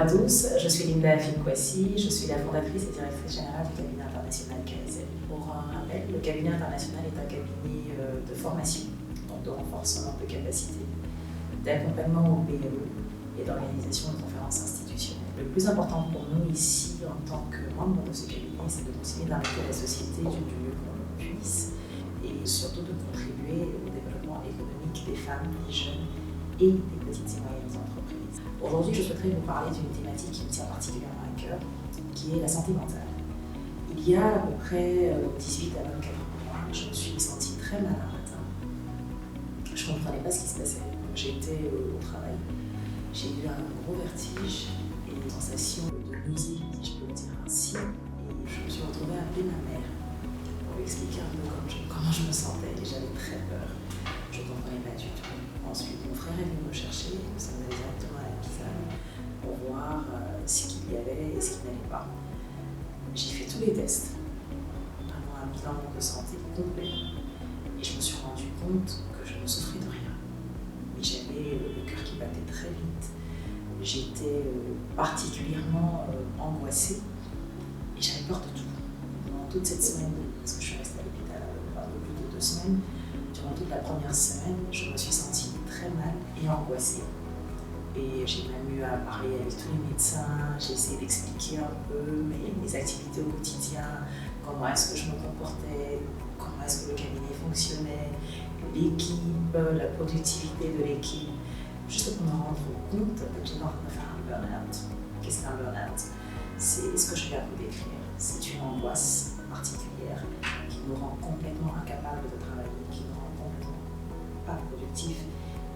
à tous, je suis Linda Finkwasi, je suis la fondatrice et directrice générale du cabinet international KSL. Pour un rappel, le cabinet international est un cabinet de formation, donc de renforcement de capacités, d'accompagnement au PME et d'organisation de conférences institutionnelles. Le plus important pour nous ici, en tant que membre de ce cabinet, c'est de continuer d'investir la société du mieux qu'on puisse et surtout de contribuer au développement économique des femmes, des jeunes et des petites et moyennes entreprises. Aujourd'hui, je souhaiterais vous parler d'une thématique qui me tient particulièrement à cœur, qui est la santé mentale. Il y a à peu près 18 à 24 mois, je me suis sentie très mal un matin. Je ne comprenais pas ce qui se passait. J'étais au travail, j'ai eu un gros vertige et une sensation de nausée, si je peux le dire ainsi. Et je me suis retrouvée à appeler ma mère pour lui expliquer un peu comment je me sentais et j'avais très peur. Je ne comprenais pas du tout. Ensuite, mon frère est venu me chercher, nous sommes allés directement à l'hôpital pour voir ce qu'il y avait et ce qui n'allait pas. J'ai fait tous les tests, vraiment un bilan de santé complet, et je me suis rendu compte que je ne souffrais de rien. Mais j'avais le cœur qui battait très vite, j'étais particulièrement angoissée et j'avais peur de tout. Pendant toute cette semaine, parce que je suis restée à l'hôpital un peu plus de 2 semaines, durant toute la première semaine, je me suis sentie très mal et angoissée. Et j'ai même eu à parler avec tous les médecins, j'ai essayé d'expliquer un peu mes activités au quotidien, comment est-ce que je me comportais, comment est-ce que le cabinet fonctionnait, l'équipe, la productivité de l'équipe, juste pour me rendre compte que j'étais en train de faire un burn-out. Qu'est-ce qu'un burn-out? C'est ce que je viens de vous décrire. C'est une angoisse particulière qui nous rend complètement incapables de travailler, qui nous rend complètement pas productifs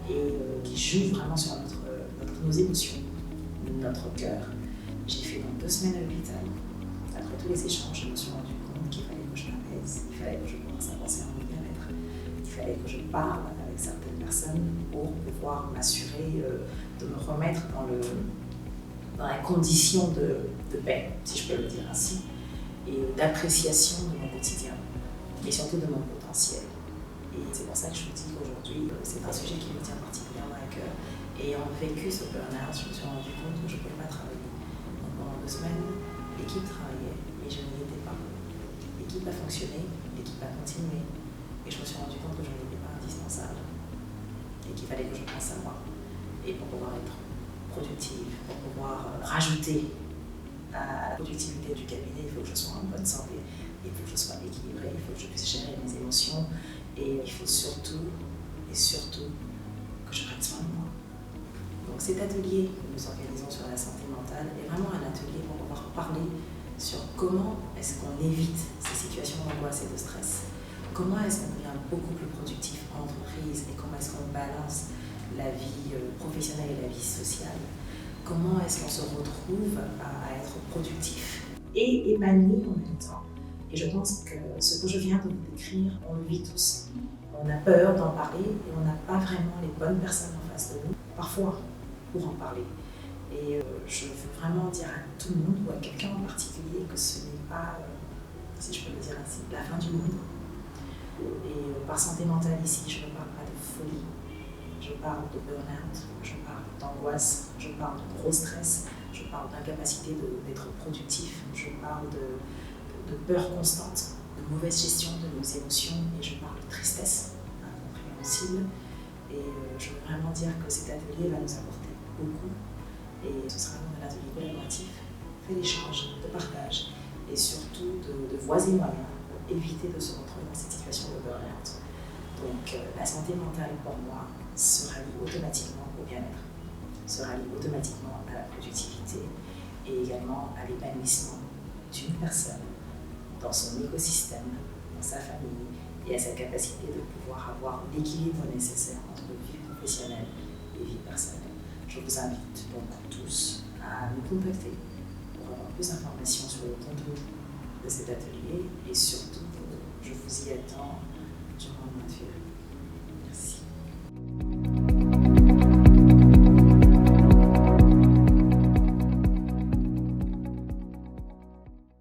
et qui joue vraiment sur nos émotions, notre cœur. J'ai fait donc 2 semaines à l'hôpital. Après tous les échanges, je me suis rendu compte qu'il fallait que je m'apaise, il fallait que je commence à penser à mon bien-être, il fallait que je parle avec certaines personnes pour pouvoir m'assurer de me remettre dans la condition de paix, si je peux le dire ainsi, et d'appréciation de mon quotidien, et surtout de mon potentiel. Et c'est pour ça que je vous dis qu'aujourd'hui, c'est un sujet qui me tient particulièrement à cœur. Et ayant vécu ce burn-out, je me suis rendu compte que je ne pouvais pas travailler. Donc pendant 2 semaines, l'équipe travaillait, mais je n'y étais pas. L'équipe a fonctionné, l'équipe a continué, et je me suis rendu compte que je n'étais pas indispensable. Et qu'il fallait que je pense à moi. Et pour pouvoir être productive, pour pouvoir rajouter à la productivité du cabinet, il faut que je sois en bonne santé, il faut que je sois équilibrée, il faut que je puisse gérer mes émotions, et il faut surtout que je prenne soin de moi. Donc cet atelier que nous organisons sur la santé mentale est vraiment un atelier pour pouvoir parler sur comment est-ce qu'on évite ces situations d'angoisse et de stress. Comment est-ce qu'on devient beaucoup plus productif en entreprise et comment est-ce qu'on balance la vie professionnelle et la vie sociale. Comment est-ce qu'on se retrouve à être productif et épanoui en même temps. Et je pense que ce que je viens de vous décrire, on le vit tous. On a peur d'en parler et on n'a pas vraiment les bonnes personnes en face de nous, parfois, pour en parler. Et je veux vraiment dire à tout le monde ou à quelqu'un en particulier que ce n'est pas, si je peux le dire ainsi, la fin du monde. Et par santé mentale ici, je ne parle pas de folie, je parle de burn-out, je parle d'angoisse, je parle de gros stress, je parle d'incapacité d'être productif, je parle de peur constante, de mauvaise gestion de nos émotions et je parle de tristesse incompréhensible. Et je veux vraiment dire que cet atelier va nous apporter beaucoup et ce sera un atelier collaboratif, fait d'échange, de partage et surtout de voies et moyens pour éviter de se retrouver dans cette situation de burn-out. Donc la santé mentale pour moi sera liée automatiquement au bien-être, sera liée automatiquement à la productivité et également à l'épanouissement d'une personne dans son écosystème, dans sa famille et à sa capacité de pouvoir avoir l'équilibre nécessaire entre vie professionnelle et vie personnelle. Je vous invite donc tous à nous contacter pour avoir plus d'informations sur le contenu de cet atelier et surtout, je vous y attends durant le mois de février.